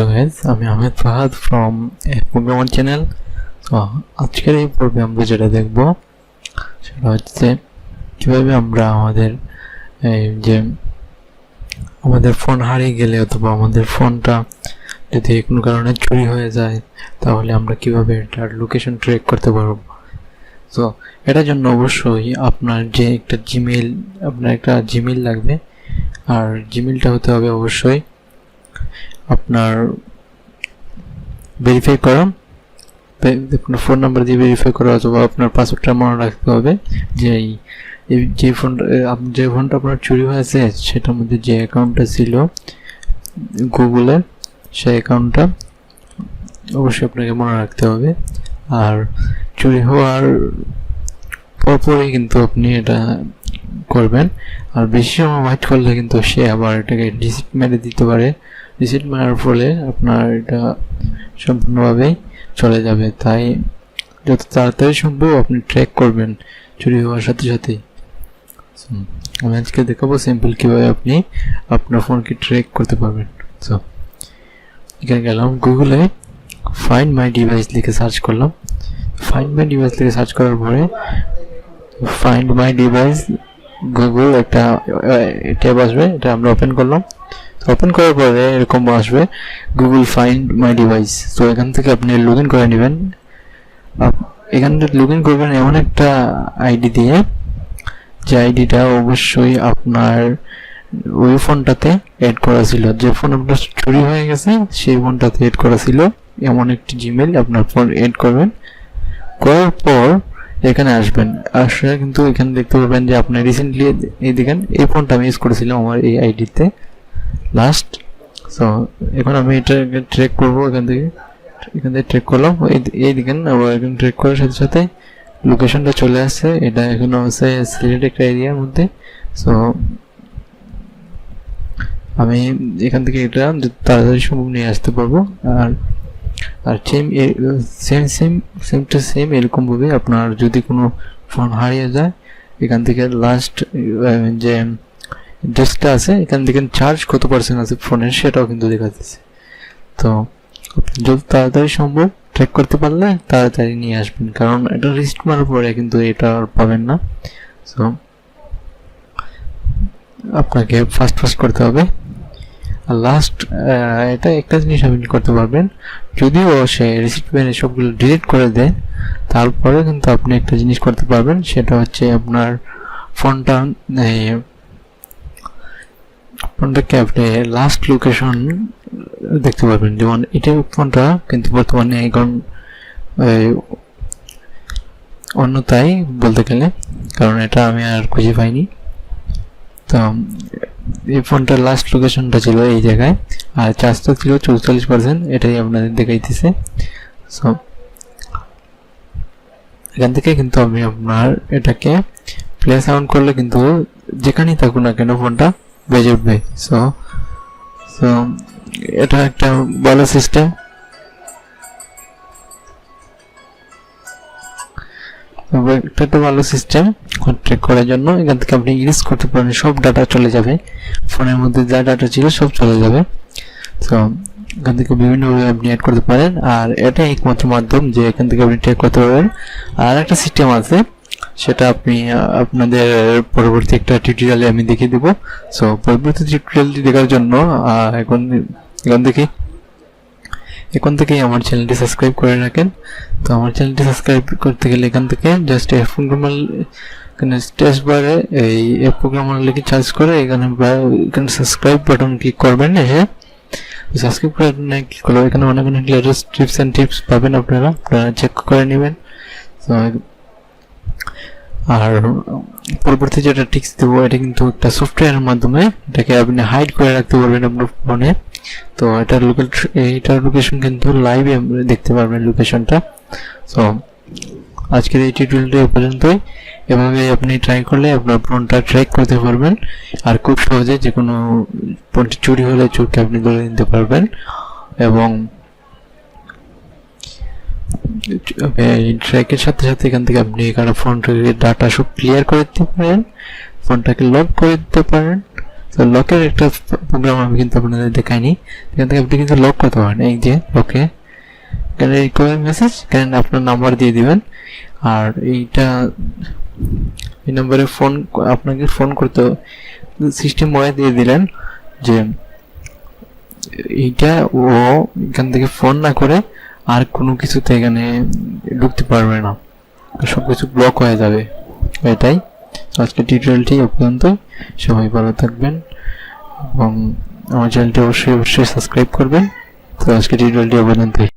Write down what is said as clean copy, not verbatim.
Hello guys, আমি Ahmed Fahad from programmer channel. তো আজকের এই পর্বে আমরা যেটা দেখব সেটা হচ্ছে কীভাবে আমরা আমাদের ফোন হারিয়ে গেলে অথবা আমাদের ফোনটা যদি কোনো কারণে চুরি হয়ে যায় তাহলে আমরা কিভাবে এটার লোকেশন ট্র্যাক করতে পারব। তো এটার জন্য অবশ্যই আপনার একটা জিমেইল লাগবে, আর জিমেইলটা হতে হবে অবশ্যই আপনার ভেরিফাই করা, আপনার ফোন নাম্বার দিয়ে ভেরিফাই করা অথবা আপনার পাসওয়ার্ডটা মনে রাখতে হবে যে ফোনটা আপনার চুরি হয়েছে সেটার মধ্যে যে অ্যাকাউন্টটা ছিল গুগলের, সেই অ্যাকাউন্টটা অবশ্যই আপনাকে মনে রাখতে হবে। আর চুরি হওয়ার পরপরই কিন্তু আপনি এটা করবেন, আর বেশি সময় ওয়েট করলে কিন্তু সে আবার এটাকে রিসিট মেরে দিতে পারে। রিসিট মারার ফলে আপনার এটা সম্পূর্ণভাবেই চলে যাবে, তাই যত তাড়াতাড়ি সম্ভব আপনি ট্র্যাক করবেন চুরি হওয়ার সাথে সাথেই। আমি আজকে দেখাবো সিম্পল কীভাবে আপনি আপনার ফোনকে ট্র্যাক করতে পারবেন। তো এখানে গেলাম, গুগলে ফাইন্ড মাই ডিভাইস লিখে সার্চ করলাম। ফাইন্ড মাই ডিভাইস লিখে সার্চ করার পরে ফাইন্ড মাই ডিভাইস গুগল একটা ট্যাব আসবে, এটা আমরা ওপেন করলাম। ওপেন করার পরে এরকম আসবে গুগল ফাইন্ড মাই ডিভাইস। তো এখান থেকে আপনি লগ ইন করে নেবেন। এখান থেকে লগ ইন করবেন এমন একটা আইডি দিয়ে, যে আইডিটা অবশ্যই আপনার ওই ফোনটাতে এড করা ছিল, যে ফোন আপনার চুরি হয়ে গেছে সেই ফোনটাতে এড করা ছিল এমন একটি জিমেইল আপনার ফোন এড করবেন। করার পর এখানে আসবেন, আসলে কিন্তু এখানে দেখতে পাবেন যে আপনি রিসেন্টলি এই ফোনটা আমি ইউজ করেছিলাম আমার এই আইডিতে লাস্ট। সো এখন আমি এটা ট্র্যাক করবো, এখান থেকে ট্র্যাক করলাম। এই দেখেন আবার এখানে ট্র্যাক করার সাথে সাথে লোকেশনটা চলে আসছে। এটা এখন আছে সিলেট একটা এরিয়ার মধ্যে। সো আমি এখান থেকে এটা তাড়াতাড়ি সম্ভব নিয়ে আসতে পারবো। আর সেম টু সেম এরকমভাবে আপনার যদি কোনো ফোন হারিয়ে যায়, এখান থেকে লাস্ট যে ডেস্কটা আছে এখান থেকে চার্জ কত পার্সেন্ট আছে ফোনের সেটাও কিন্তু দেখা যাচ্ছে। তো যত তাড়াতাড়ি সম্ভব ট্র্যাক করতে পারলে তাড়াতাড়ি নিয়ে আসবেন, কারণ এটা রিস্ট মারার পরে কিন্তু এটা আর পাবেন না। সো আপনাকে ফাস্ট করতে হবে। আর লাস্ট এটা একটা জিনিস আপনি করতে পারবেন, যদিও সে রিসিট মেরে সবগুলো ডিলিট করে দেয় তারপরে কিন্তু আপনি একটা জিনিস করতে পারবেন, সেটা হচ্ছে আপনার ফোনটাকে আপনি লাস্ট লোকেশন দেখতে পারবেন। যেমন এটা ফোনটা কিন্তু বর্তমানে এখন অন্যতাই বলতে গেলে, কারণ এটা আমি আর খুঁজে পাইনি। তো এই ফোনটার লাস্ট লোকেশনটা ছিল এই জায়গায়, আর চার্জটা ছিল 44%, এটাই আপনাদের দেখাইতেছে। সো এখান থেকে কিন্তু আমি আপনার এটাকে প্লে সাউন্ড করলে কিন্তু যেখানেই থাকুন না কেন ফোনটা বেজে উঠবে। সো এটা একটা ভালো সিস্টেম। একটা ভালো সিস্টেম ট্র্যাক করার জন্য। এখান থেকে আপনি ইউজ করতে পারেন, সব ডাটা চলে যাবে, ফোনের মধ্যে যা ডাটা ছিল সব চলে যাবে। তো এখান থেকে বিভিন্নভাবে আপনি অ্যাড করতে পারেন, আর এটা একমাত্র মাধ্যম যে এখান থেকে আপনি ট্র্যাক করতে পারবেন। আর একটা সিস্টেম আছে, সেটা আপনি আপনাদের পরবর্তী একটা টিউটোরিয়ালে আমি দেখিয়ে দেবো। সো পরবর্তী টিউটোরিয়ালটি দেখার জন্য এখন থেকেই আমার চ্যানেলটি সাবস্ক্রাইব করে রাখেন। তো আমার চ্যানেলটি সাবস্ক্রাইব করতে গেলে এখান থেকে জাস্ট প্রোগ্রামার, এখানে টেক্সট বারে এই প্রোগ্রামার লিখে সার্চ করে এখানে সাবস্ক্রাইব বাটন ক্লিক করবেন। সাবস্ক্রাইব বাটনে ক্লিক করলে এখানে অনেক লেটেস্ট টিপস পাবেন, আপনারা চেক করে নেবেন। তো আর পরবর্তী যেটা টিপস দেবো, এটা কিন্তু একটা সফটওয়্যারের মাধ্যমে এটাকে আপনি হাইড করে রাখতে পারবেন আপনার ফোনে। তো এটার লোকেশন কিন্তু লাইভে দেখতে পারবেন লোকেশনটা। তো আজকের এই টিউটোরিয়ালটা এই পর্যন্তই। এভাবে আপনি ট্রাই করলে আপনার ফোনটা ট্র্যাক করতে পারবেন, আর খুব সহজে যে কোনো ফোনটি চুরি হলে চোরকে আপনি ধরে নিতে পারবেন, এবং ট্র্যাকের সাথে সাথে এখান থেকে আপনি এখানে ফোনটাকে ডাটা সব ক্লিয়ার করে দিতে পারেন, ফোনটাকে লক করে দিতে পারেন, তো লকের একটা প্রোগ্রাম আমি কিন্তু আপনাদের দেখাইনি। এখান থেকে আপনি কিন্তু লক করতে পারেন। এই যে লকে এখানে রিকোয়ার মেসেজ, এখানে আপনার নাম্বার দিয়ে দিবেন। আর এই নম্বরে আপনাকে ফোন করতে সিস্টেম ওয়ে দিয়ে দিলেন যে এইটা ও এখান থেকে ফোন না করে আর কোনো কিছুতে এখানে ঢুকতে পারবে না, সবকিছু ব্লক হয়ে যাবে। এটাই আজকে টিউটোরিয়ালটি এ পর্যন্তই। সবাই ভালো থাকবেন এবং আমার চ্যানেলটি অবশ্যই সাবস্ক্রাইব করবেন। তো আজকে টিউটোরিয়ালটি এ পর্যন্তই।